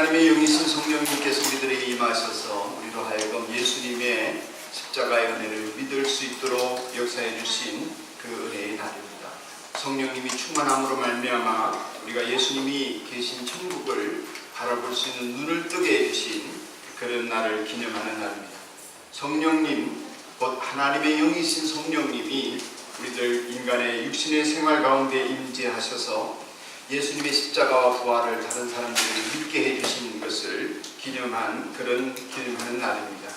하나님의 영이신 성령님께서 우리들에게 임하셔서 우리로 하여금 예수님의 십자가의 은혜를 믿을 수 있도록 역사해 주신 그 은혜의 날입니다. 성령님이 충만함으로 말미암아 우리가 예수님이 계신 천국을 바라볼 수 있는 눈을 뜨게 해주신 그런 날을 기념하는 날입니다. 성령님, 곧 하나님의 영이신 성령님이 우리들 인간의 육신의 생활 가운데 임재하셔서 예수님의 십자가와 부활을 다른 사람들이 믿게 해주신 것을 기념하는 날입니다.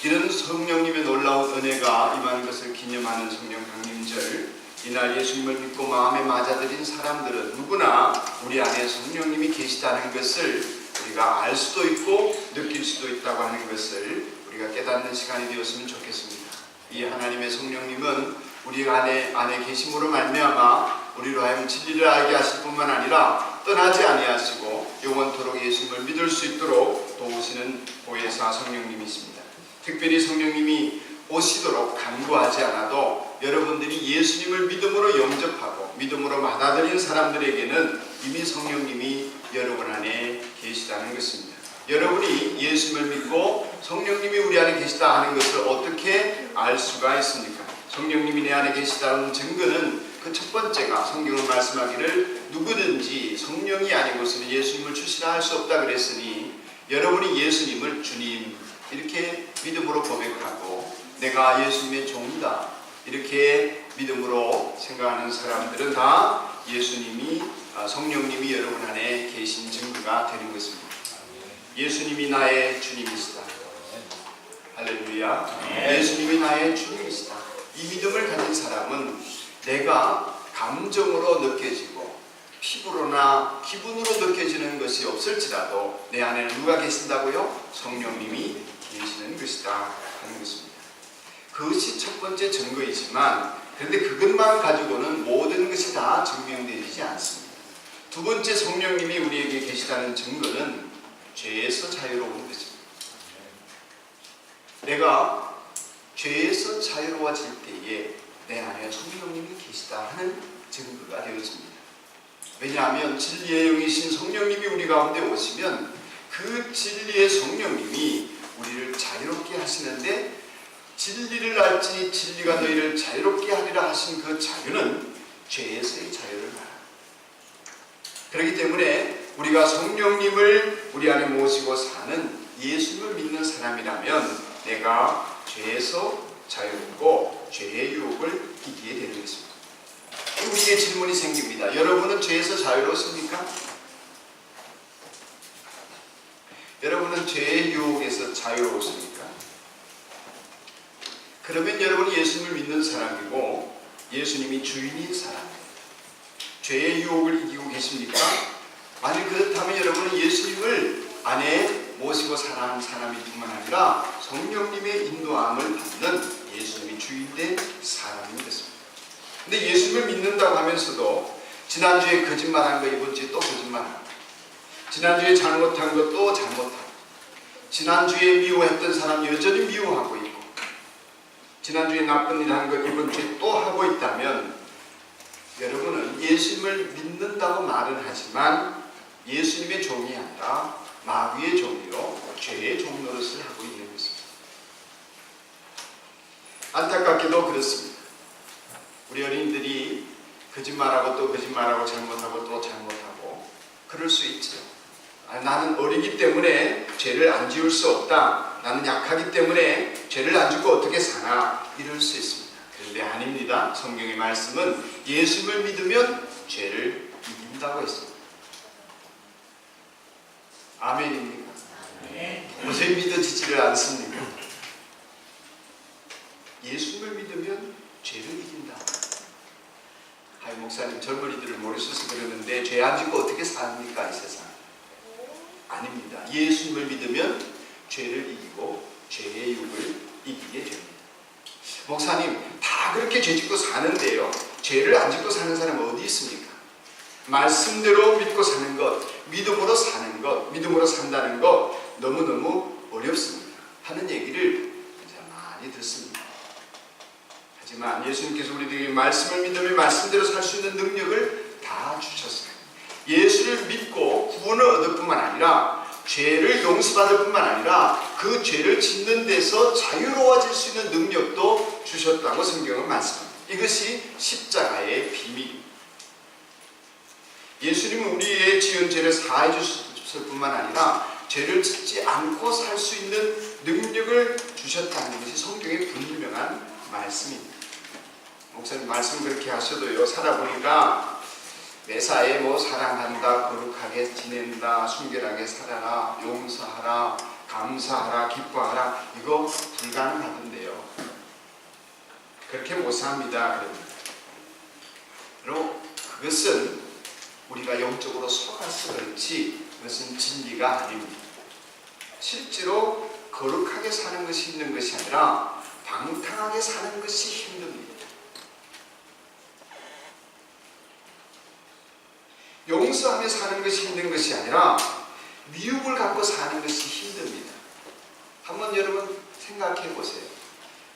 이런 성령님의 놀라운 은혜가 임하는 것을 기념하는 성령 강림절, 이날 예수님을 믿고 마음에 맞아들인 사람들은 누구나 우리 안에 성령님이 계시다는 것을 우리가 알 수도 있고 느낄 수도 있다고 하는 것을 우리가 깨닫는 시간이 되었으면 좋겠습니다. 이 하나님의 성령님은 우리 안에 계심으로 말미암아 우리로 하여금 진리를 알게 하실 뿐만 아니라 떠나지 아니하시고 영원토록 예수님을 믿을 수 있도록 도우시는 보혜사 성령님이십니다. 특별히 성령님이 오시도록 간구하지 않아도 여러분들이 예수님을 믿음으로 영접하고 믿음으로 받아들인 사람들에게는 이미 성령님이 여러분 안에 계시다는 것입니다. 여러분이 예수님을 믿고 성령님이 우리 안에 계시다 하는 것을 어떻게 알 수가 있습니까? 성령님이 내 안에 계시다는 증거는 그 첫 번째가 성경은 말씀하기를 누구든지 성령이 아니고서는 예수님을 주시라 할 수 없다 그랬으니 여러분이 예수님을 주님 이렇게 믿음으로 고백하고 내가 예수님의 종이다 이렇게 믿음으로 생각하는 사람들은 다 예수님이 성령님이 여러분 안에 계신 증거가 되는 것입니다. 예수님이 나의 주님이시다. 할렐루야. 예수님이 나의 주님이시다. 이 믿음을 가진 사람은 내가 감정으로 느껴지고 피부로나 기분으로 느껴지는 것이 없을지라도 내 안에 누가 계신다고요? 성령님이 계시는 것이다 하는 것입니다. 그것이 첫 번째 증거이지만 그런데 그것만 가지고는 모든 것이 다 증명되지 않습니다. 두 번째 성령님이 우리에게 계시다는 증거는 죄에서 자유로운 것입니다. 내가 죄에서 자유로워질 때에 내 안에 성령님이 계시다 하는 증거가 되어집니다. 왜냐하면 진리의 영이신 성령님이 우리 가운데 오시면 그 진리의 성령님이 우리를 자유롭게 하시는데 진리를 알지니 진리가 너희를 자유롭게 하리라 하신 그 자유는 죄에서의 자유를 말합니다. 그렇기 때문에 우리가 성령님을 우리 안에 모시고 사는 예수님을 믿는 사람이라면 내가 죄에서 자유롭고 죄의 유혹을 이기게 되는 것입니다. 우리에게 질문이 생깁니다. 여러분은 죄에서 자유로우십니까? 여러분은 죄의 유혹에서 자유로우십니까? 그러면 여러분이 예수님을 믿는 사람이고 예수님이 주인인 사람입니다. 죄의 유혹을 이기고 계십니까? 만약 그렇다면 여러분은 예수님을 안에 모시고 살아가는 사람이 뿐만 아니라 성령님의 인도함을 받는 예수님이 주인된 사람인 것입니다. 근데 예수님을 믿는다고 하면서도 지난주에 거짓말한 거 이번 주에 또 거짓말하고 지난주에 잘못한 거 또 잘못하고 지난주에 미워했던 사람 여전히 미워하고 있고 지난주에 나쁜 일 한 거 이번 주에 또 하고 있다면 여러분은 예수님을 믿는다고 말은 하지만 예수님의 종이 아니라 마귀의 종이요 죄의 종 노릇을 하고 있는 것입니다. 안타깝게도 그렇습니다. 우리 어린이들이 거짓말하고 또 거짓말하고 잘못하고 또 잘못하고 그럴 수 있죠. 나는 어리기 때문에 죄를 안 지을 수 없다. 나는 약하기 때문에 죄를 안 짓고 어떻게 사나 이럴 수 있습니다. 그런데 아닙니다. 성경의 말씀은 예수를 믿으면 죄를 이긴다고 했습니다. 아멘입니까? 도저히 믿어지지를 않습니까? 예수를 믿으면 죄를 이긴다. 하이 목사님 젊은이들을 모르셔서 그러는데 죄 안 짓고 어떻게 삽니까 이 세상? 아닙니다. 예수를 믿으면 죄를 이기고 죄의 유혹을 이기게 됩니다. 목사님 다 그렇게 죄 짓고 사는데요 죄를 안 짓고 사는 사람은 어디 있습니까? 말씀대로 믿고 사는 것, 믿음으로 사는 것, 믿음으로 산다는 것 너무너무 어렵습니다 하는 얘기를 많이 듣습니다. 하지만 예수님께서 우리들에게 말씀을 믿으며 말씀대로 살 수 있는 능력을 다 주셨어요. 예수를 믿고 구원을 얻을 뿐만 아니라 죄를 용서받을 뿐만 아니라 그 죄를 짓는 데서 자유로워질 수 있는 능력도 주셨다고 성경은 말씀합니다. 이것이 십자가의 비밀입니다. 예수님은 우리의 지은 죄를 사해 주셨을 뿐만 아니라 죄를 짓지 않고 살 수 있는 능력을 주셨다는 것이 성경의 분명한 말씀입니다. 목사님 말씀 그렇게 하셔도요, 살아보니까 매사에 뭐 사랑한다, 거룩하게 지낸다, 순결하게 살아라, 용서하라, 감사하라, 기뻐하라, 이거 불가능하던데요. 그렇게 못 삽니다. 그리고 그것은 우리가 영적으로 속아서 그렇지 그것은 진리가 아닙니다. 실제로 거룩하게 사는 것이 힘든 것이 아니라 방탕하게 사는 것이 힘듭니다. 용서하며 사는 것이 힘든 것이 아니라 미움을 갖고 사는 것이 힘듭니다. 한번 여러분 생각해 보세요.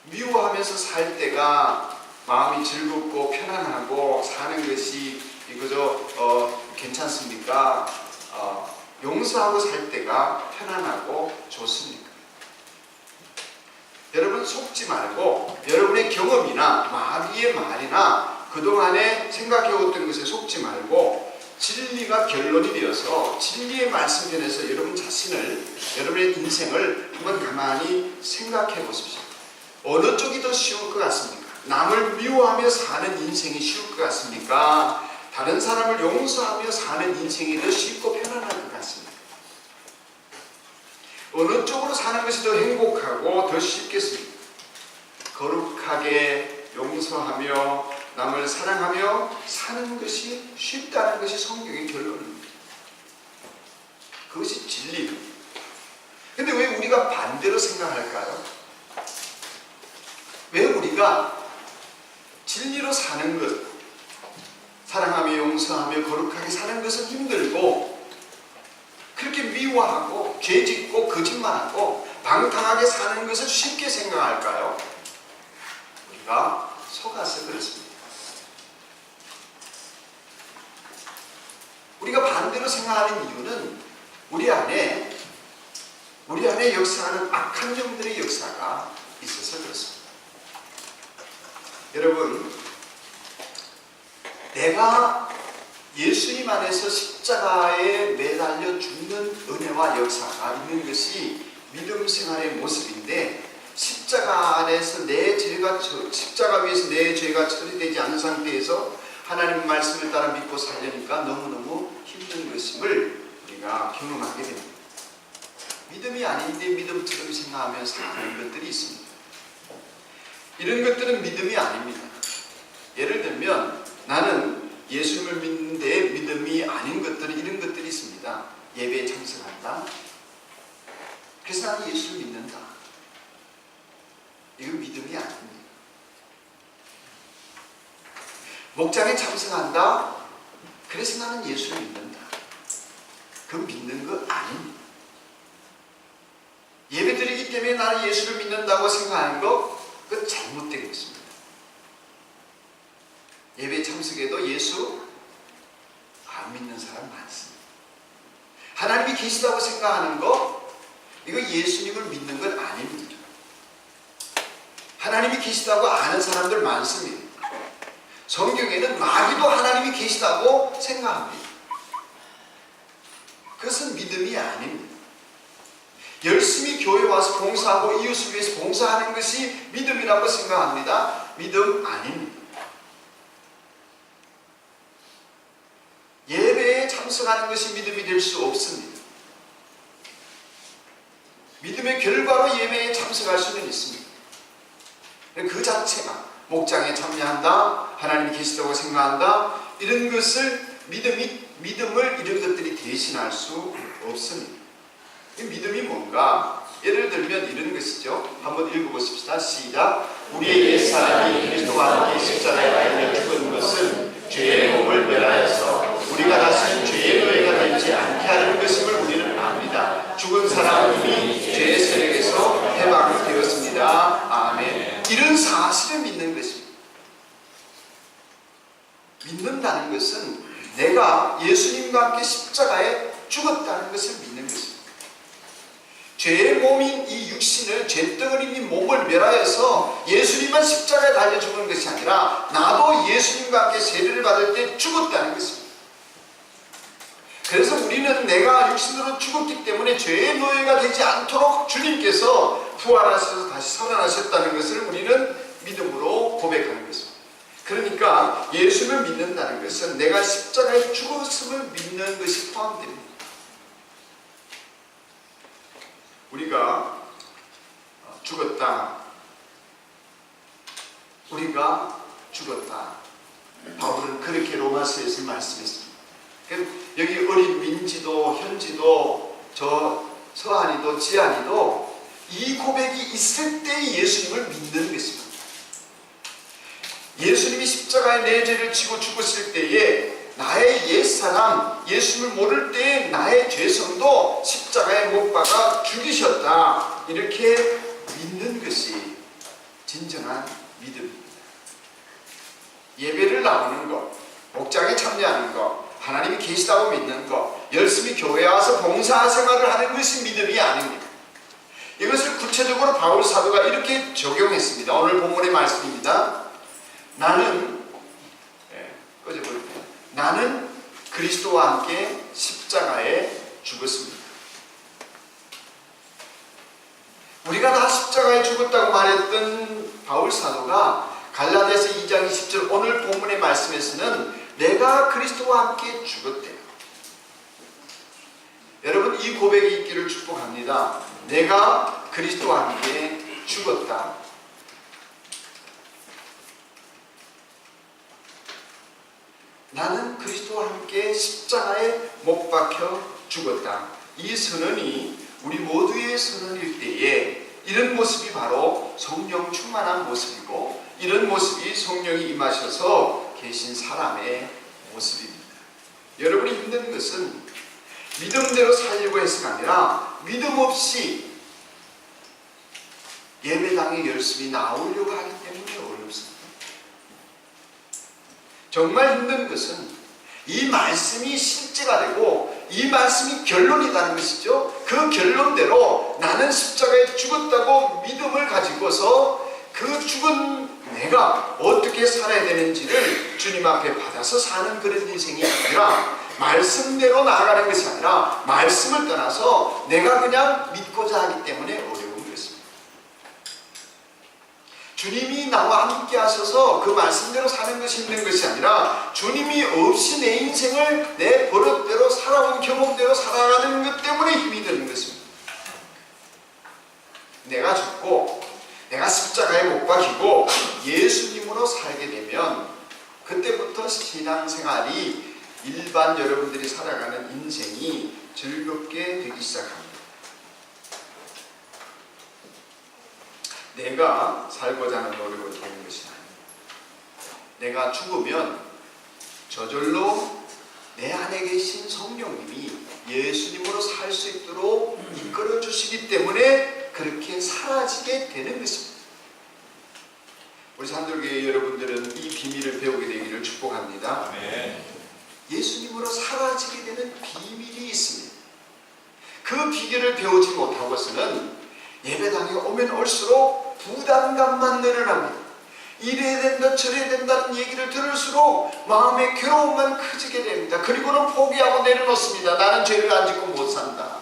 미워하면서 살 때가 마음이 즐겁고 편안하고 사는 것이 이거죠 괜찮습니까? 용서하고 살 때가 편안하고 좋습니까? 여러분 속지 말고 여러분의 경험이나 마귀의 말이나 그동안에 생각해왔던 것에 속지 말고 진리가 결론이 되어서 진리의 말씀편에서 여러분 자신을, 여러분의 인생을 한번 가만히 생각해 보십시오. 어느 쪽이 더 쉬울 것 같습니까? 남을 미워하며 사는 인생이 쉬울 것 같습니까? 다른 사람을 용서하며 사는 인생이 더 쉽고 편안할 것 같습니다. 어느 쪽으로 사는 것이 더 행복하고 더 쉽겠습니까? 거룩하게 용서하며 남을 사랑하며 사는 것이 쉽다는 것이 성경의 결론입니다. 그것이 진리입니다. 근데 왜 우리가 반대로 생각할까요? 왜 우리가 진리로 사는 것, 사랑하며 용서하며 거룩하게 사는 것은 힘들고 그렇게 미워하고 죄짓고 거짓말하고 방탕하게 사는 것을 쉽게 생각할까요? 우리가 속아서 그렇습니다. 우리가 반대로 생각하는 이유는 우리 안에 역사하는 악한 영들의 역사가 있어서 그렇습니다. 여러분, 내가 예수님 안에서 십자가에 매달려 죽는 은혜와 역사가 있는 것이 믿음 생활의 모습인데 십자가 안에서 십자가 위에서 내 죄가 처리되지 않은 상태에서 하나님 말씀을 따라 믿고 살려니까 너무너무 힘든 것임을 우리가 경험하게 됩니다. 믿음이 아닌데 믿음처럼 생각하며 사는 것들이 있습니다. 이런 것들은 믿음이 아닙니다. 예를 들면 나는 예수님을 믿는데 믿음이 아닌 것들은 이런 것들이 있습니다. 예배에 참석한다. 그래서 나는 예수를 믿는다. 이건 믿음이 아닙니다. 목장에 참석한다. 그래서 나는 예수를 믿는다. 그건 믿는 거 아닙니다. 예배드리기 때문에 나는 예수를 믿는다고 생각하는 거, 그건 잘못된 것입니다. 예배 참석에도 예수 안 믿는 사람 많습니다. 하나님이 계시다고 생각하는 거, 이거 예수님을 믿는 건 아닙니다. 하나님이 계시다고 아는 사람들 많습니다. 성경에는 마귀도 하나님이 계시다고 생각합니다. 그것은 믿음이 아닙니다. 열심히 교회 와서 봉사하고 이웃을 위해서 봉사하는 것이 믿음이라고 생각합니다. 믿음 아닙니다. 예배에 참석하는 것이 믿음이 될 수 없습니다. 믿음의 결과로 예배에 참석할 수는 있습니다. 그 자체가 목장에 참여한다, 하나님이 계시다고 생각한다, 이런 것을 믿음을 이런 것들이 대신할 수 없습니다. 믿음이 뭔가? 예를 들면 이런 것이죠. 한번 읽어보십시다. 시작. 우리의 옛사람이 그리스도와 함께 십자가에 달려 죽은 것은 죄의 몸을 멸하여서 우리가 다시 죄의 노예가 되지 않게 하는 것임을 우리는 압니다. 죽은 사람은 이미 죄의 세력에서 해방되었습니다. 아멘. 이런 사실을 믿는 것입니다. 믿는다는 것은 내가 예수님과 함께 십자가에 죽었다는 것을 믿는 것입니다. 죄의 몸인 이 육신을, 죄덩어리인 몸을 멸하여서 예수님만 십자가에 달려 죽은 것이 아니라 나도 예수님과 함께 세례를 받을 때 죽었다는 것입니다. 그래서 우리는 내가 육신으로 죽었기 때문에 죄의 노예가 되지 않도록 주님께서 부활하셔서 다시 살아나셨다는 것을 우리는 믿음으로 고백하는 것입니다. 그러니까 예수를 믿는다는 것은 내가 십자가에 죽었음을 믿는 것이 포함됩니다. 우리가 죽었다. 우리가 죽었다. 바울은 그렇게 로마서에서 말씀했습니다. 여기 어린 민지도 현지도 저 서한이도 지한이도 이 고백이 있을 때 예수님을 믿는 것입니다. 예수님이 십자가에 내 죄를 지고 죽었을 때에 나의 옛사람, 예수님을 모를 때의 나의 죄성도 십자가에 못 박아 죽이셨다. 이렇게 믿는 것이 진정한 믿음입니다. 예배를 나오는 것, 목장에 참여하는 것, 하나님이 계시다고 믿는 것, 열심히 교회에 와서 봉사 생활을 하는 것이 믿음이 아닙니다. 이것을 구체적으로 바울 사도가 이렇게 적용했습니다. 오늘 본문의 말씀입니다. 나는 그리스도와 함께 십자가에 죽었습니다. 우리가 다 십자가에 죽었다고 말했던 바울 사도가 갈라디아서 2장 20절 오늘 본문의 말씀에서는 내가 그리스도와 함께 죽었대요. 여러분 이 고백이 있기를 축복합니다. 내가 그리스도와 함께 죽었다. 나는 그리스도와 함께 십자가에 못 박혀 죽었다. 이 선언이 우리 모두의 선언일 때에 이런 모습이 바로 성령 충만한 모습이고 이런 모습이 성령이 임하셔서 계신 사람의 모습입니다. 여러분이 힘든 것은 믿음대로 살려고 해서가 아니라 믿음 없이 예배당에 열심히 나오려고 하기 때문에 어렵습니다. 정말 힘든 것은 이 말씀이 실제가 되고 이 말씀이 결론이라는 것이죠. 그 결론대로 나는 십자가에 죽었다고 믿음을 가지고서 그 죽은 내가 어떻게 살아야 되는지를 주님 앞에 받아서 사는 그런 인생이 아니라 말씀대로 나아가는 것이 아니라 말씀을 떠나서 내가 그냥 믿고자 하기 때문에 어려운 것입니다. 주님이 나와 함께 하셔서 그 말씀대로 사는 것이 힘든 것이 아니라 주님이 없이 내 인생을 내 버릇대로 살아온 경험대로 살아가는 것 때문에 힘이 드는 것입니다. 내가 죽고 내가 십자가에 못 박히고 예수님으로 살게 되면 그때부터 신앙생활이 일반 여러분들이 살아가는 인생이 즐겁게 되기 시작합니다. 내가 살고자 하는 노력으로 되는 것이 아닙니다. 내가 죽으면 저절로 내 안에 계신 성령님이 예수님으로 살 수 있도록 이끌어 주시기 때문에 그렇게 사라지게 되는 것입니다. 우리 산돌교회 여러분들은 이 비밀을 배우게 되기를 축복합니다. 예수님으로 사라지게 되는 비밀이 있습니다. 그 비결을 배우지 못하고서는 예배당에 오면 올수록 부담감만 늘어납니다. 이래야 된다 저래야 된다는 얘기를 들을수록 마음의 괴로움만 커지게 됩니다. 그리고는 포기하고 내려놓습니다. 나는 죄를 안 짓고 못 산다.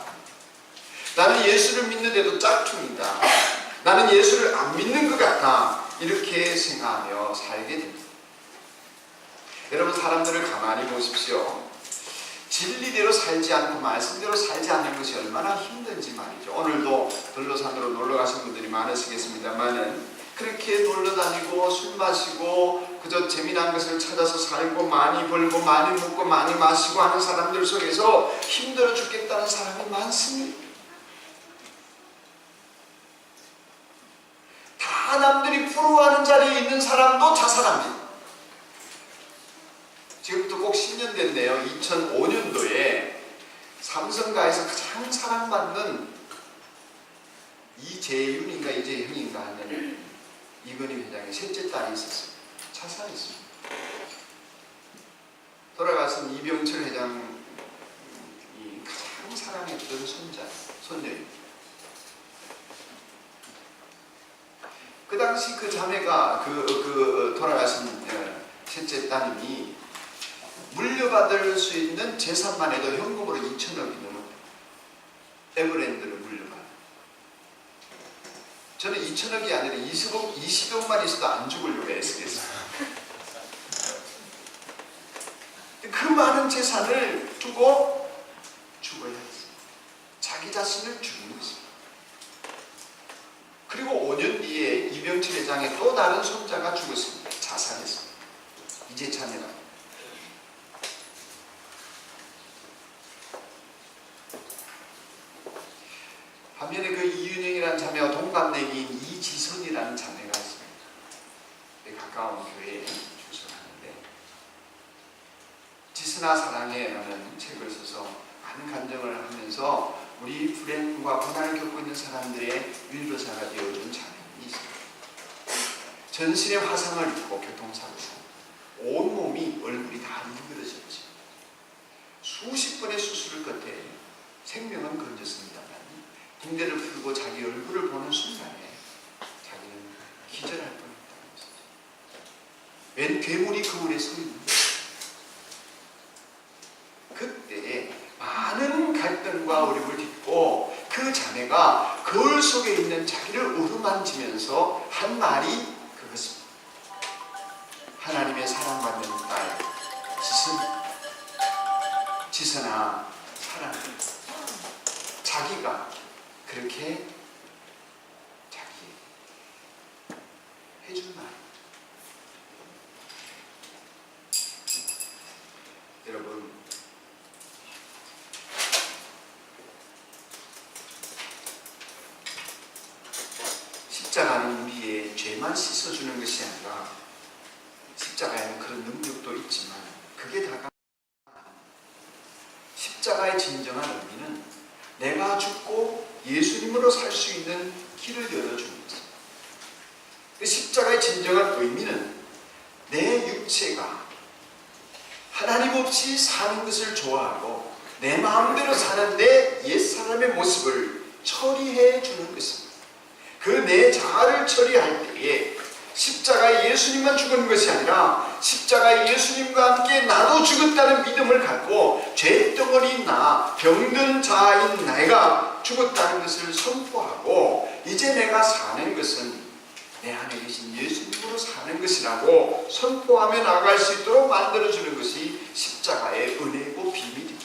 나는 예수를 믿는데도 짝퉁이다. 나는 예수를 안 믿는 것 같다. 이렇게 생각하며 살게 됩니다. 여러분 사람들을 가만히 보십시오. 진리대로 살지 않고 말씀대로 살지 않는 것이 얼마나 힘든지 말이죠. 오늘도 들로산으로 놀러 가신 분들이 많으시겠습니다만은 그렇게 놀러 다니고 술 마시고 그저 재미난 것을 찾아서 살고 많이 벌고 많이 먹고 많이 마시고 하는 사람들 속에서 힘들어 죽겠다는 사람이 많습니다. 다 남들이 부러워하는 자리에 있는 사람도 자살합니다. 지금부터 꼭 10년 됐네요. 2005년도에 삼성가에서 가장 사랑받는 이재윤인가 이재형인가 하는 이건희 회장의 셋째 딸이 있었어요. 자살했습니다. 돌아가신 이병철 회장이 죽던 손녀입니다. 그 당시 그 자매가 돌아가신 셋째 따님이 물려받을 수 있는 재산만 해도 현금으로 2천억이 넘어요. 에버랜드를 물려받아요. 저는 2천억이 아니라 20억만 있어도 안 죽으려고 애쓰겠어요. 그 많은 재산을 두고 죽어야 했어요. 자기 자신을 죽이는 것입니다. 그리고 5년 뒤에 이병철 회장의 또 다른 손자가 죽었습니다. 자살했습니다. 이제 자녀가. 반면에 그 이윤영이라는 자매와 동갑내기인 이지선이라는 자매가 있습니다. 가까운 교회에 주소하는데 지선아 사랑해라는 책을 써서 많은 간증을 하면서 우리 불행과 고난을 겪고 있는 사람들의 위로사가 되어준 자매이 있습니다. 전신에 화상을 입고 교통사고로 온몸이 얼굴이 다 일그러졌지. 수십 번의 수술을 끝에 생명은 건졌습니다만 붕대를 풀고 자기 얼굴을 보는 순간에 자기는 기절할 뻔했다는 것이죠. 웬 괴물이 거울에 서 있는 거예요. 그때 많은 갈등과 어려움을 딛고 그 자매가 거울 속에 있는 자기를 어루만지면서 한 말이 그것입니다. 하나님의 사랑받는 딸 지선아 사랑해. 자기가 그렇게 자기에게 해준 말. 여러분, 십자가는 우리의 죄만 씻어주는 것이 아니라 십자가에는 그런 능력도 있지만 그게 다가 십자가의 진정한 의미는 내가 죽고 예수님으로 살 수 있는 길을 열어주는 것입니다. 그 십자가의 진정한 의미는 내 육체가 하나님 없이 사는 것을 좋아하고 내 마음대로 사는 내 옛사람의 모습을 처리해 주는 것입니다. 그 내 자아를 처리할 때에 십자가에 예수님만 죽은 것이 아니라 십자가에 예수님과 함께 나도 죽었다는 믿음을 갖고 죄덩어리인 나, 병든 자아인 내가 죽었다는 것을 선포하고 이제 내가 사는 것은 내 안에 계신 예수님으로 사는 것이라고 선포하며 나아갈 수 있도록 만들어주는 것이 십자가의 은혜고 비밀입니다.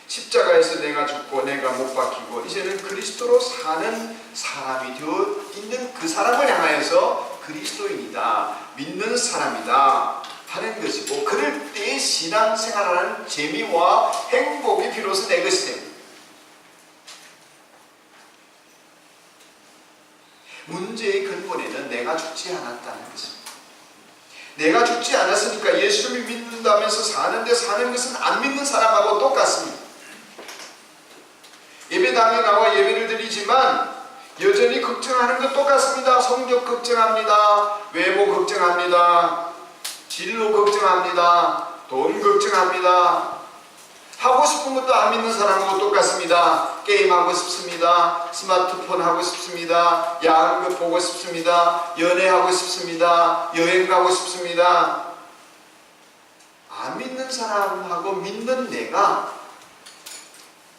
십자가에서 내가 죽고 내가 못 박히고 이제는 그리스도로 사는 사람이 되어 있는 그 사람을 향하여서 그리스도인이다, 믿는 사람이다 하는 것이고 그럴 때 신앙생활하는 재미와 행복이 비로소 내 것이 됩니다. 문제의 근본에는 내가 죽지 않았다는 것입니다. 내가 죽지 않았으니까 예수를 믿는다면서 사는 것은 안 믿는 사람하고 똑같습니다. 예배당에 나와 예배를 드리지만 여전히 걱정하는 것 똑같습니다. 성적 걱정합니다. 외모 걱정합니다. 진로 걱정합니다. 돈 걱정합니다. 하고 싶은 것도 안 믿는 사람하고 똑같습니다. 게임하고 싶습니다. 스마트폰 하고 싶습니다. 야한 것 보고 싶습니다. 연애하고 싶습니다. 여행 가고 싶습니다. 안 믿는 사람하고 믿는 내가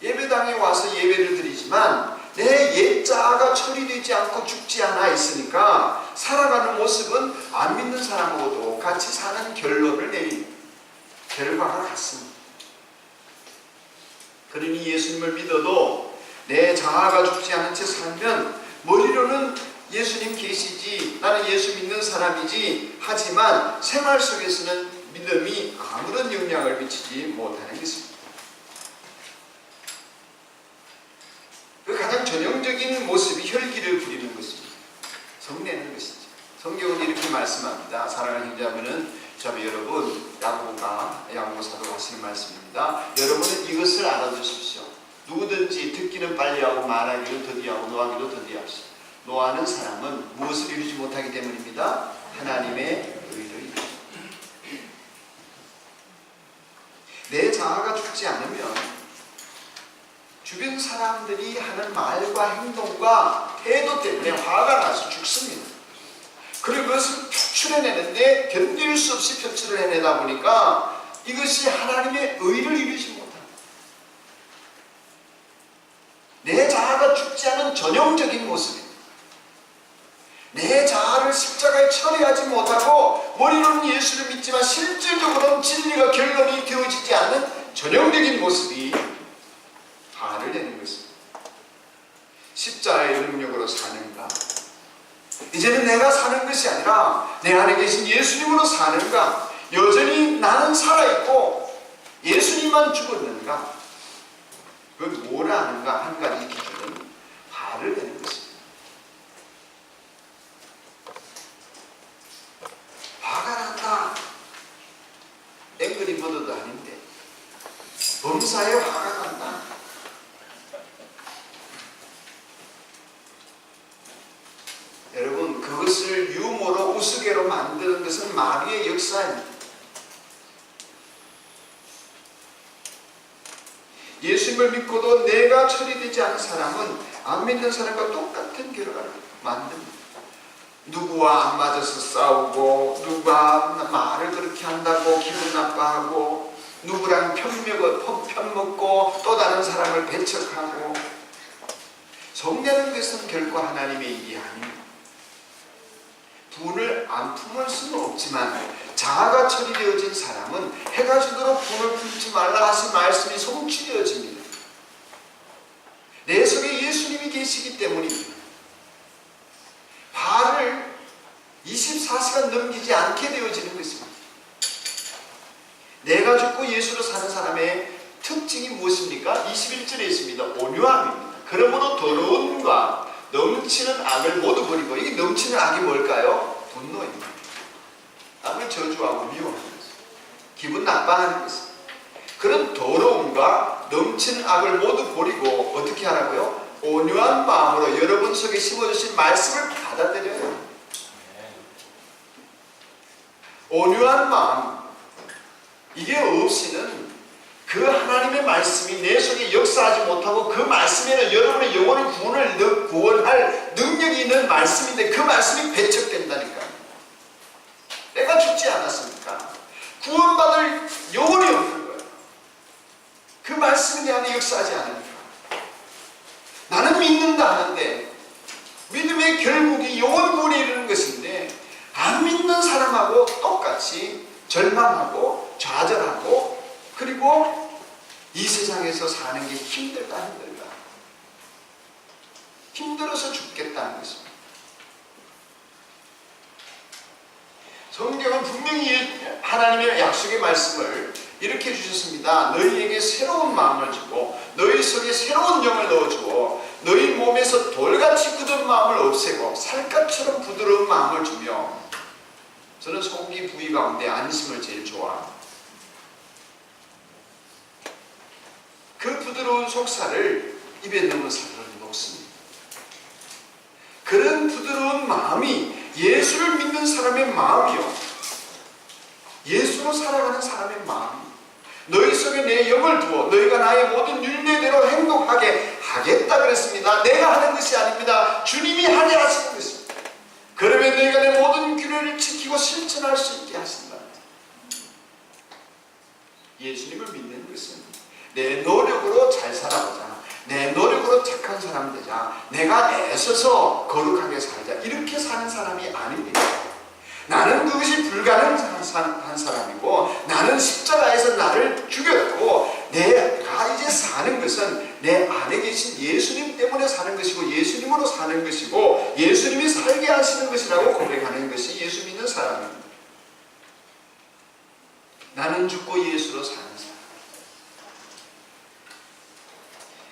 예배당에 와서 예배를 드리지만 내 옛자아가 처리되지 않고 죽지 않아 있으니까 살아가는 모습은 안 믿는 사람하고도 같이 사는 결론을 내립니다. 결과가 같습니다. 그러니 예수님을 믿어도 내 자아가 죽지 않은 채 살면 머리로는 예수님 계시지, 나는 예수 믿는 사람이지 하지만 생활 속에서는 믿음이 아무런 영향을 미치지 못하는 것입니다. 그 가장 전형적인 모습이 혈기를 부리는 것입니다. 성내는 것이죠. 성경은 이렇게 말씀합니다. 사랑하는 형제자매는 자매 여러분, 야고보 사도가 하시는 말씀입니다. 여러분은 이것을 알아두십시오. 누구든지 듣기는 빨리하고 말하기는 더디하고 노하기도 더디합시오. 노하는 사람은 무엇을 이루지 못하기 때문입니다. 하나님의 의를 이루죠. 내 자아가 죽지 않으면 주변 사람들이 하는 말과 행동과 태도 때문에 화가 나서 죽습니다. 그리고 그것을 표출해내는데 견딜 수 없이 표출을 해내다 보니까 이것이 하나님의 의를 이루지 못합니다. 내 자아가 죽지 않은 전형적인 모습입니다. 내 자아를 십자가에 처리하지 못하고 머리로는 예수를 믿지만 실질적으로는 진리가 결론이 되어지지 않는 전형적인 모습이 화를 내는 것입니다. 십자가의 능력으로 사는가? 이제는 내가 사는 것이 아니라 내 안에 계신 예수님으로 사는가? 여전히 나는 살아있고 예수님만 죽었는가? 그걸 뭐라 하는가? 한 가지 기준은 화를 내는 것입니다. 화가 난다. 앵그리 버드도 아닌데 범사에 화가 난다. 여러분, 그것을 유머로 우스개로 만드는 것은 마귀의 역사입니다. 예수님을 믿고도 내가 처리되지 않은 사람은 안 믿는 사람과 똑같은 결과를 만듭니다. 누구와 안 맞아서 싸우고, 누가 말을 그렇게 한다고 기분 나빠하고, 누구랑 편먹고 또 다른 사람을 배척하고. 성내는 것은 결코 하나님의 일이 아닙니다. 분을 안 품을 수는 없지만 자아가 처리되어진 사람은 해가 지도록 분을 품지 말라 하신 말씀이 성취되어집니다. 내 속에 예수님이 계시기 때문입니다. 화를 24시간 넘기지 않게 되어지는 것입니다. 내가 죽고 예수로 사는 사람의 특징이 무엇입니까? 21절에 있습니다. 온유함입니다. 그러므로 더러움과 넘치는 악을 모두 버리고, 이게 넘치는 악이 뭘까요? 분노입니다. 남을 저주하고 미워하는 것입니다. 기분 나빠하는 것입니다. 그런 더러움과 넘치는 악을 모두 버리고 어떻게 하라고요? 온유한 마음으로 여러분 속에 심어주신 말씀을 받아들여야 합니다. 온유한 마음, 이게 없이는 그 하나님의 말씀이 내 속에 역사하지 못하고, 그 말씀에는 여러분의 영혼의 구원할 능력이 있는 말씀인데 그 말씀이 배척된다니까요. 내가 죽지 않았습니까? 구원받을 영혼이 없는 거예요. 그 말씀이 내 안에 역사하지 않으니까. 나는 믿는다 하는데 믿음의 결국이 영혼 구원에 이르는 것인데, 안 믿는 사람하고 똑같이 절망하고 좌절하고, 그리고 이 세상에서 사는 게 힘들다. 힘들어서 죽겠다는 것입니다. 성경은 분명히 하나님의 약속의 말씀을 이렇게 주셨습니다. 너희에게 새로운 마음을 주고 너희 속에 새로운 영을 넣어주어 너희 몸에서 돌같이 굳은 마음을 없애고 살갗처럼 부드러운 마음을 주며. 저는 속이 부위 가운데 안심을 제일 좋아합니다. 그 부드러운 속살을 입에 넣으면 살을 녹습니다. 그런 부드러운 마음이 예수를 믿는 사람의 마음이요, 예수로 살아가는 사람의 마음. 너희 속에 내 영을 두어 너희가 나의 모든 율례대로 행동하게 하겠다 그랬습니다. 내가 하는 것이 아닙니다. 주님이 하게 하시는 것입니다. 그러면 너희가 내 모든 규례를 지키고 실천할 수 있게 하신다. 예수님을 믿는 것은 내 노력으로 잘 살아보자, 내 노력으로 착한 사람 되자, 내가 애써서 거룩하게 살자, 이렇게 사는 사람이 아닙니다. 나는 그것이 불가능한 사람이고, 나는 십자가에서 나를 죽였고, 내가 이제 사는 것은 내 안에 계신 예수님 때문에 사는 것이고, 예수님으로 사는 것이고, 예수님이 살게 하시는 것이라고 고백하는 것이 예수 믿는 사람입니다. 나는 죽고 예수로 사는 사람,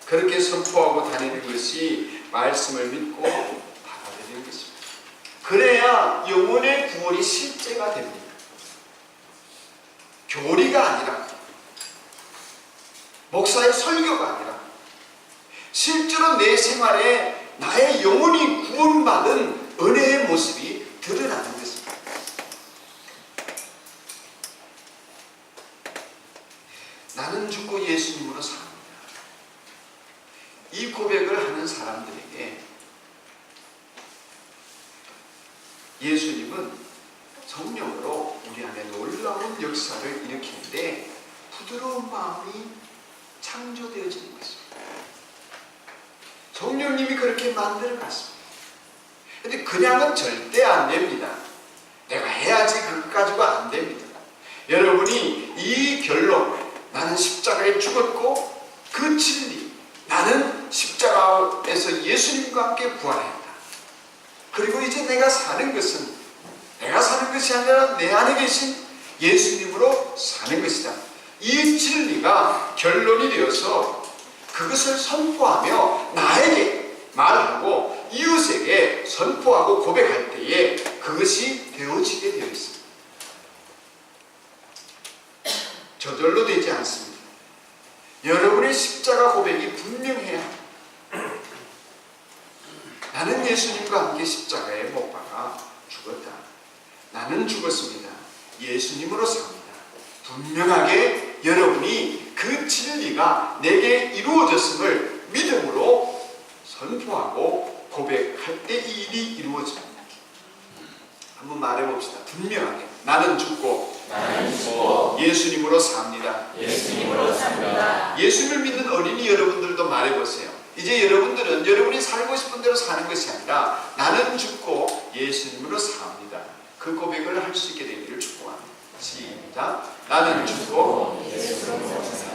그렇게 선포하고 다니는 것이 말씀을 믿고 받아들이는 것입니다. 그래야 영혼의 구원이 실제가 됩니다. 교리가 아니라, 목사의 설교가 아니라 실제로 내 생활에 나의 영혼이 구원받은 은혜의 모습이 드러나는 것입니다. 나는 죽고 예수님으로 삽니다. 이 고백을 하는 사람들에게 예수님은 성령으로 우리 안에 놀라운 역사를 일으키는데 부드러운 마음이 창조되어지는 것입니다. 성령님이 그렇게 만들어 갔습니다. 근데 그냥은 절대 안 됩니다. 내가 해야지 그것 가지고 안 됩니다. 여러분이 이 결론, 나는 십자가에 죽었고 그 진리, 나는 십자가에서 예수님과 함께 부활했다. 그리고 이제 내가 사는 것은 내가 사는 것이 아니라 내 안에 계신 예수님으로 사는 것이다. 이 진리가 결론이 되어서 그것을 선포하며 나에게 말하고 이웃에게 선포하고 고백할 때에 그것이 되어지게 되어 있습니다. 저절로 되지 않습니다. 여러분의 십자가 고백이 분명해야 합니다. 나는 예수님과 함께 십자가에 못 박아 죽었다. 나는 죽었습니다. 예수님으로 삽니다. 분명하게 여러분이 그 진리가 내게 이루어졌음을 믿음으로 선포하고 고백할 때 이 일이 이루어집니다. 한번 말해봅시다. 분명하게 나는 죽고 예수님으로 삽니다. 예수님을 믿는 어린이 여러분들도 말해보세요. 이제 여러분들은 여러분이 살고 싶은 대로 사는 것이 아니라 나는 죽고 예수님으로 삽니다. 그 고백을 할 수 있게 되기를 축복합니다. 시작. 나는 죽고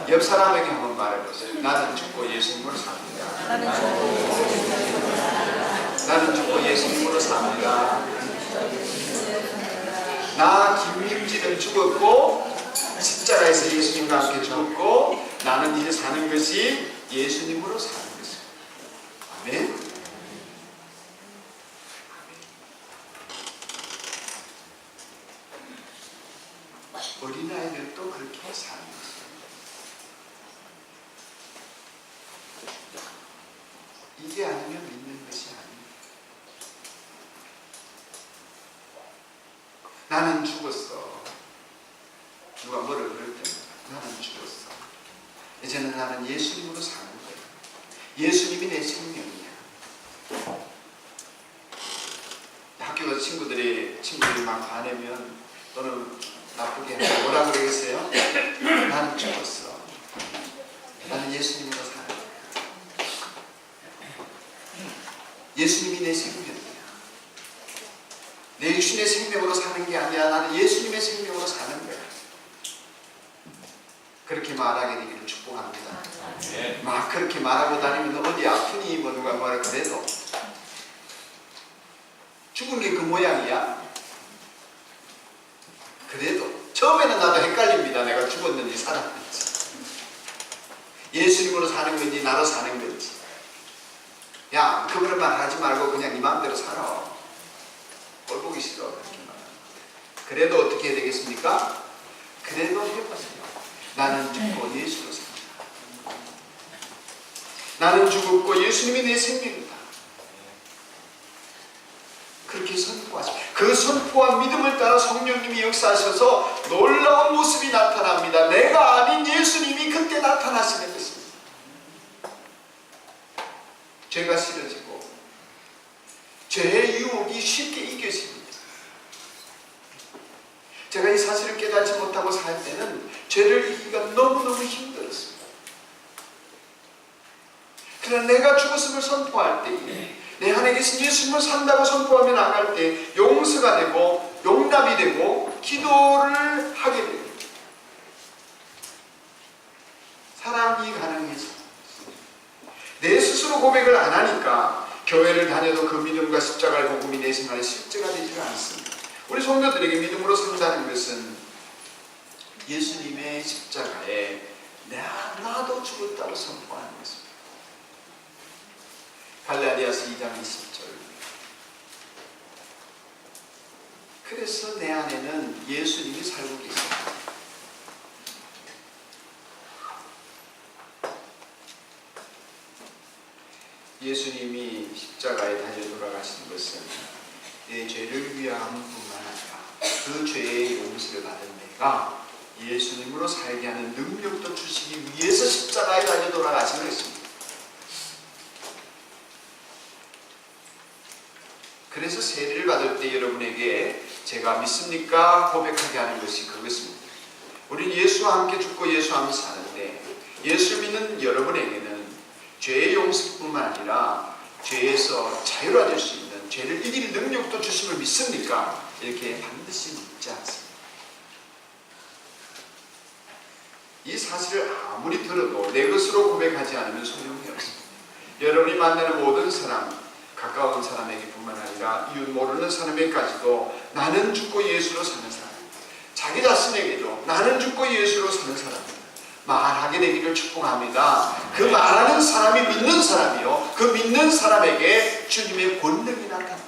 옆 사람에게 한번 말해보세요. 나는 죽고 예수님으로 삽니다. 나는 죽고 예수님으로 삽니다. 나 김민지는 죽었고 십자가에서 예수님과 함께 죽었고 나는 이제 사는 것이 예수님으로 사는 것입니다. 아멘. 어린아이들도 그렇게 사는 것입니다. 이게 아니면 믿는 것이 아닙니다. 나는 죽었어. 누가 뭐를 그럴 때마다 나는 죽었어. 이제는 나는 예수님으로 사는 거예요. 예수님이 내 생명이야. 학교 가서 친구들이 막 화내면 또는 나쁘게 하면 뭐라 그러겠어요? 나는 죽었어. 나는 예수님으로 사는 거야. 예수님이 내 생명이야. 내 육신의 생명으로 사는 게 아니라 나는 예수님의 생명으로 사는 거야. 그렇게 말하게 되기를 축복합니다. 막 그렇게 말하고 다니면 어디 아프니 뭐 누가 뭐라 그래도 죽은 게 그 모양이야. 그래도 처음에는 나도 헷갈립니다. 내가 죽었는지 살았는지 예수님으로 사는 건지 나로 사는 건지. 야, 그런 말 하지 말고 그냥 네 마음대로 살아. 꼴 보기 싫어. 그렇게 말합니다. 그래도 어떻게 해야 되겠습니까? 그래도 해보세요. 나는 죽고 예수로 삽니다. 나는 죽었고 예수님이 내 생명이다. 그렇게 선포하십시오. 그 선포한 믿음을 따라 성령님이 역사하셔서 놀라운 모습이 나타납니다. 내가 아닌 예수님이 그때 나타나시는 것입니다. 죄가 싫어지고 죄의 유혹이 쉽게 이겨집니다. 제가 이 사실을 깨닫지 못하고 살 때는 죄를 이기기가 너무너무 힘들었습니다. 그러나 내가 죽었음을 선포할 때에 내 안에 계신 예수님을 산다고 선포하며 나갈 때 용서가 되고 용납이 되고 기도를 하게 됩니다. 사랑이 가능해서 내 스스로 고백을 안 하니까 교회를 다녀도 그 믿음과 십자가의 복음이 내 생활에 실제가 되지 않습니다. 우리 성도들에게 믿음으로 산다는 것은 예수님의 십자가에 나도 죽었다고 선포하는 것입니다. 갈라디아서 2장 20절. 그래서 내 안에는 예수님이 살고 계십니다. 예수님이 십자가에 달려 돌아가신 것은 내 죄를 위함뿐만 아니라 그 죄의 용서를 받은 내가 예수님으로 살게 하는 능력도 주시기 위해서 십자가에 달려 돌아가신 것입니다. 그래서 세례를 받을 때 여러분에게 제가 믿습니까? 고백하게 하는 것이 그것입니다. 우리는 예수와 함께 죽고 예수와 함께 사는데 예수 믿는 여러분에게는 죄의 용서뿐만 아니라 죄에서 자유로워질 수 있는, 죄를 이길 능력도 주심을 믿습니까? 이렇게 반드시 묻지 않습니다. 이 사실을 아무리 들어도 내 것으로 고백하지 않으면 소용이 없습니다. 여러분이 만나는 모든 사람, 가까운 사람에게 뿐만 아니라 이웃 모르는 사람에게까지도 나는 죽고 예수로 사는 사람, 자기 자신에게도 나는 죽고 예수로 사는 사람 말하게 되기를 축복합니다. 그 말하는 사람이 믿는 사람이요, 그 믿는 사람에게 주님의 권능이 나타납니다.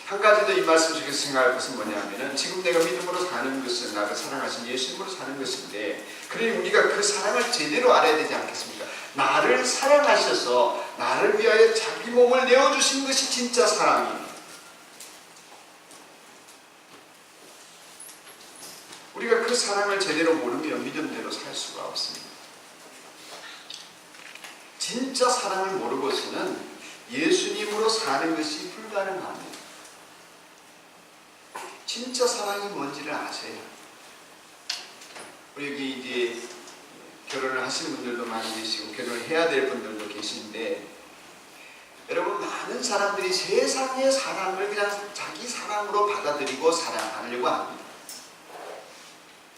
한 가지 더 이 말씀 속에서 생각할 것은 뭐냐면은, 지금 내가 믿음으로 사는 것은 나를 사랑하신 예수님으로 사는 것인데, 그러니 우리가 그 사랑을 제대로 알아야 되지 않겠습니까? 나를 사랑하셔서 나를 위하여 자기 몸을 내어주신 것이 진짜 사랑이에요. 우리가 그 사랑을 제대로 모르면 믿음대로 살 수가 없습니다. 진짜 사랑을 모르고서는 예수님으로 사는 것이 불가능합니다. 진짜 사랑이 뭔지를 아세요. 우리 여기 이제 결혼을 하시는 분들도 많이 계시고 결혼을 해야 될 분들도 계신데, 여러분, 많은 사람들이 세상의 사랑을 그냥 자기 사랑으로 받아들이고 사랑하려고 합니다.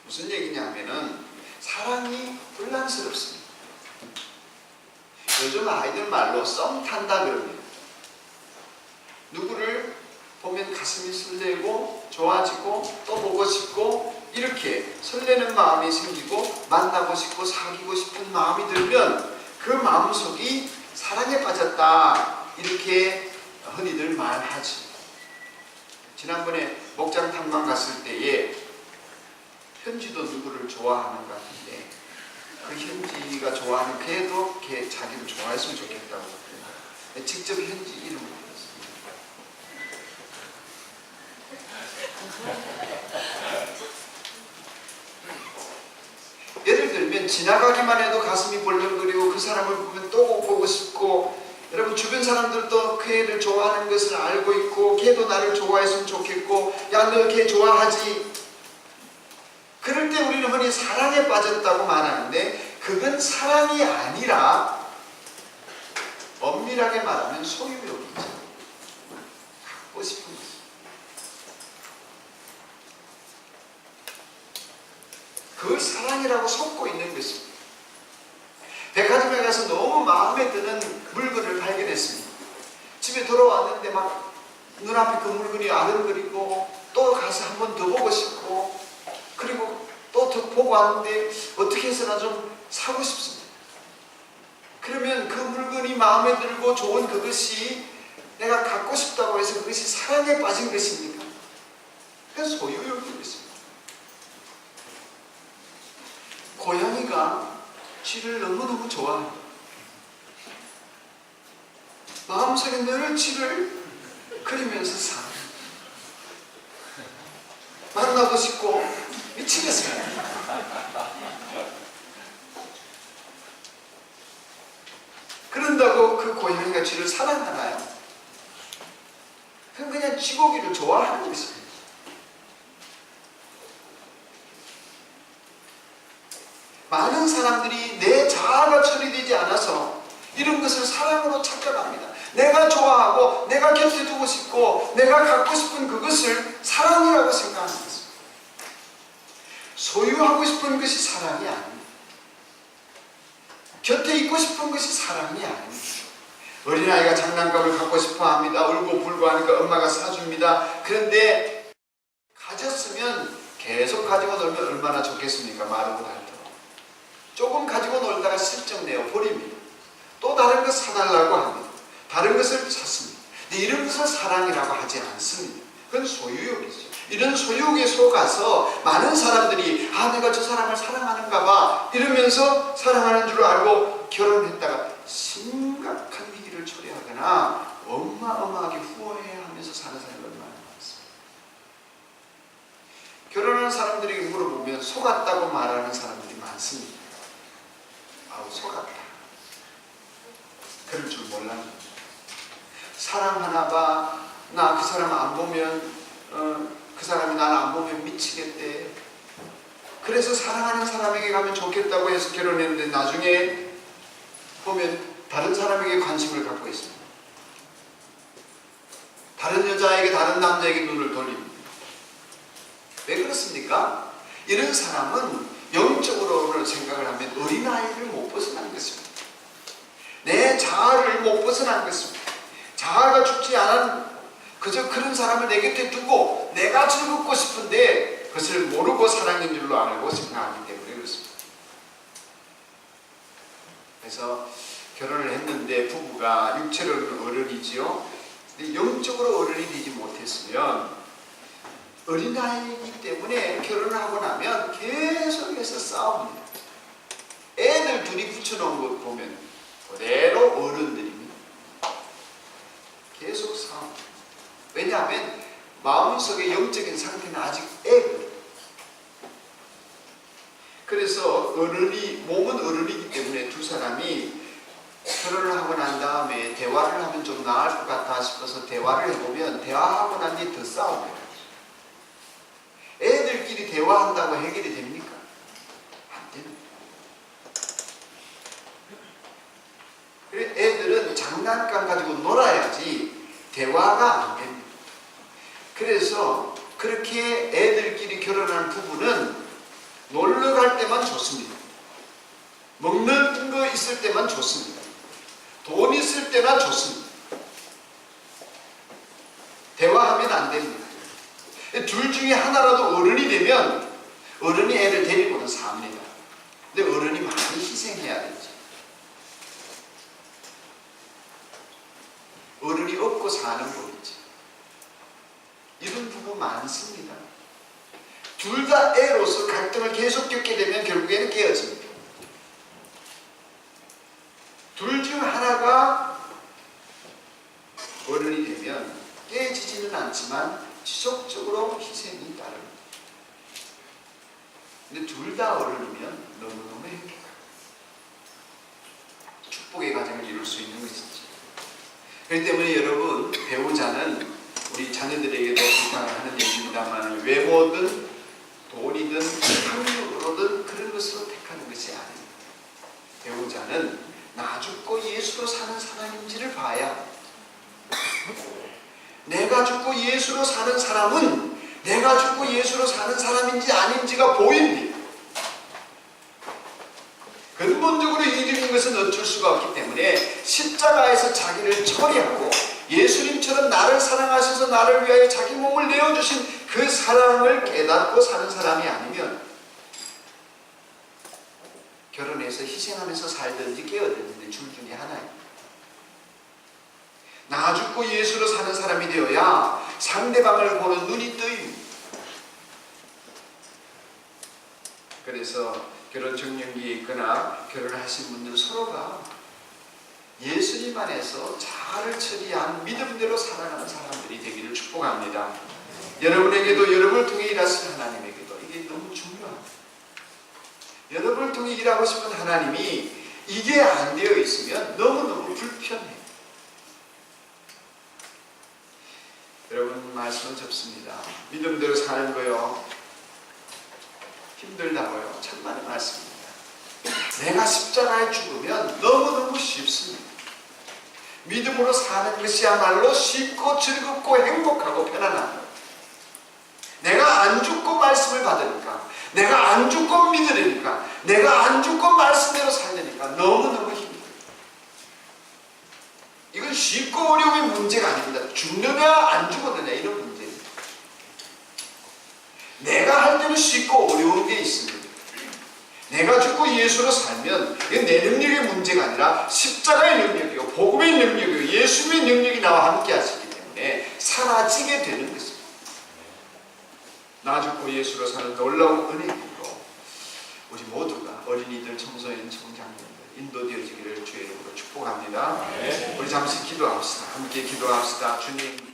무슨 얘기냐면은 사랑이 혼란스럽습니다. 요즘 아이들 말로 썸 탄다 그럽니다. 누구를 보면 가슴이 설레고 좋아지고 또 보고 싶고 이렇게 설레는 마음이 생기고 만나고 싶고 사귀고 싶은 마음이 들면 그 마음속이 사랑에 빠졌다, 이렇게 흔히들 말하지. 지난번에 목장 탐방 갔을 때에 현지도 누구를 좋아하는 것 같은데, 그 현지가 좋아하는 걔도 걔 자기를 좋아했으면 좋겠다고 그래요. 직접 현지 이름을 불렀습니다. 예를 들면 지나가기만 해도 가슴이 벌렁거리고 그 사람을 보면 또 보고 싶고, 여러분 주변 사람들도 그 애를 좋아하는 것을 알고 있고 걔도 나를 좋아했으면 좋겠고, 야 너 걔 좋아하지? 그럴 때 우리는 흔히 사랑에 빠졌다고 말하는데, 그건 사랑이 아니라 엄밀하게 말하면 소유욕이죠. 갖고 싶은 것. 그걸 사랑이라고 속고 있는 것입니다. 백화점에 가서 너무 마음에 드는 물건을 발견했습니다. 집에 돌아왔는데 막 눈앞에 그 물건이 아른거리고 또 가서 한 번 더 보고 싶고, 그리고 또 더 보고 왔는데 어떻게 해서나 좀 사고 싶습니다. 그러면 그 물건이 마음에 들고 좋은 그것이 내가 갖고 싶다고 해서 그것이 사랑에 빠진 것입니까? 그건 소유욕인 것입니다. 고양이가 쥐를 너무너무 좋아합니다. 마음속에 늘 쥐를 그리면서 삽니다. 만나고 싶고 미치겠습니다. 그런다고 그 고양이가 쥐를 사랑하나요? 그건 그냥 쥐고기를 좋아하는 것입니다. 많은 사람들이 내 자아가 처리되지 않아서 이런 것을 사랑으로 착각합니다. 내가 좋아하고 내가 곁에 두고 싶고 내가 갖고 싶은 그것을 사랑이라고 생각하는 것입니다. 소유하고 싶은 것이 사랑이 아닙니다. 곁에 있고 싶은 것이 사랑이 아닙니다. 어린아이가 장난감을 갖고 싶어 합니다. 울고 불고 하니까 엄마가 사줍니다. 그런데 가졌으면 계속 가지고 놀면 얼마나 좋겠습니까? 마르고 닳도록. 조금 가지고 놀다가 슬쩍 내어 버립니다. 또 다른 것 사달라고 합니다. 다른 것을 찾습니다. 근데 이런 것을 사랑이라고 하지 않습니다. 그건 소유욕이죠. 이런 소유욕에 속아서 많은 사람들이 내가 저 사람을 사랑하는가 봐 이러면서 사랑하는 줄 알고 결혼했다가 심각한 위기를 초래하거나 어마어마하게 후회하면서 사는 사람이 얼마나 많습니다. 결혼하는 사람들에게 물어보면 속았다고 말하는 사람들이 많습니다. 속았다. 그럴 줄 몰랐다. 사랑을 합니다. 사랑하나 봐. 나 그 사람 안 보면 그 사람이 나를 안 보면 미치겠대. 그래서 사랑하는 사람에게 가면 좋겠다고 해서 결혼했는데 나중에 보면 다른 사람에게 관심을 갖고 있습니다. 다른 여자에게 다른 남자에게 눈을 돌립니다. 왜 그렇습니까? 이런 사람은 영적으로 생각을 하면 어린아이를 못 벗어난 것입니다. 내 자아를 못 벗어난 것입니다. 자아가 죽지 않은 그저 그런 사람을 내 곁에 두고 내가 즐겁고 싶은데 그것을 모르고 사랑인 줄로 알고 생각하기 때문에 그렇습니다. 그래서 결혼을 했는데 부부가 육체로는 어른이지요. 근데 영적으로 어른이 되지 못했으면 어린아이이기 때문에 결혼을 하고 나면 계속해서 싸웁니다. 애들 둘이 붙여놓은 것 보면 그대로 어른들입니다. 계속 싸웁니다. 왜냐하면 마음속의 영적인 상태는 아직 애거든요. 그래서 몸은 어른이기 때문에 두 사람이 결혼을 하고 난 다음에 대화를 하면 좀 나을 것 같아 싶어서 대화를 해보면 대화하고 난 뒤에 더 싸워요. 애들끼리 대화한다고 해결이 됩니까? 안 됩니다. 그래 애들은 장난감 가지고 놀아야지 대화가 안 됩니다. 그래서 그렇게 애들끼리 결혼한 부부는 놀러 갈 때만 좋습니다. 먹는 거 있을 때만 좋습니다. 돈 있을 때나 좋습니다. 대화하면 안 됩니다. 둘 중에 하나라도 어른이 되면 어른이 애를 데리고는 삽니다. 근데 어른이 많이 희생해야 되죠. 어른이 없고 사는 법이지. 이런 부부 많습니다. 둘 다 애로서 갈등을 계속 겪게 되면 결국에는 깨어집니다. 둘 중 하나가 어른이 되면 깨지지는 않지만 지속적으로 희생이 따릅니다. 근데 둘 다 어른이면 너무너무 행복합니다. 축복의 가정을 이룰 수 있는 것이죠. 그렇기 때문에 여러분, 배우자는 우리 자녀들에게도 부탁을 하는 얘기입니다만 외모든 돈이든 학력으로든 그런 것으로 택하는 것이 아닙니다. 배우자는 나 죽고 예수로 사는 사람인지를 봐야, 내가 죽고 예수로 사는 사람은 내가 죽고 예수로 사는 사람인지 아닌지가 보입니다. 근본적으로 이기는 것은 어쩔 수가 없기 때문에 십자가에서 자기를 처리하고 예수님처럼 나를 사랑하셔서 나를 위하여 자기 몸을 내어주신 그 사랑을 깨닫고 사는 사람이 아니면 결혼해서 희생하면서 살든지 깨어들든지 줄 중에 하나입니다. 나 죽고 예수로 사는 사람이 되어야 상대방을 보는 눈이 뜨입니다. 그래서 결혼 정년기에 있거나 결혼을 하신 분들 서로가 예수님 안에서 자아를 처리한 믿음대로 살아가는 사람들이 되기를 축복합니다. 여러분에게도 여러분을 통해 일하신 하나님에게도 이게 너무 중요합니다. 여러분을 통해 일하고 싶은 하나님이 이게 안 되어 있으면 너무너무 불편해요. 여러분 말씀은 접습니다. 믿음대로 사는 거요 힘들다고요? 천만의 말씀입니다. 내가 십자가에 죽으면 너무너무 쉽습니다. 믿음으로 사는 것이야말로 쉽고 즐겁고 행복하고 편안합니다. 내가 안 죽고 말씀을 받으니까, 내가 안 죽고 믿으니까, 내가 안 죽고 말씀대로 살려니까 너무너무 힘들어요. 이건 쉽고 어려움의 문제가 아닙니다. 죽느냐 안 죽었느냐 이런 문제입니다. 내가 할 때는 쉽고 어려운 게 있습니다. 내가 죽고 예수로 살면 이건 내 능력의 문제가 아니라 십자가의 능력이요, 복음의 능력이요, 예수님의 능력이 나와 함께 하시기 때문에 사라지게 되는 것입니다. 나 죽고 예수로 사는 놀라운 은혜이고 우리 모두가 어린이들, 청소년, 청장년들 인도되어지기를 주의 이름으로 축복합니다. 우리 잠시 기도합시다. 함께 기도합시다. 주님.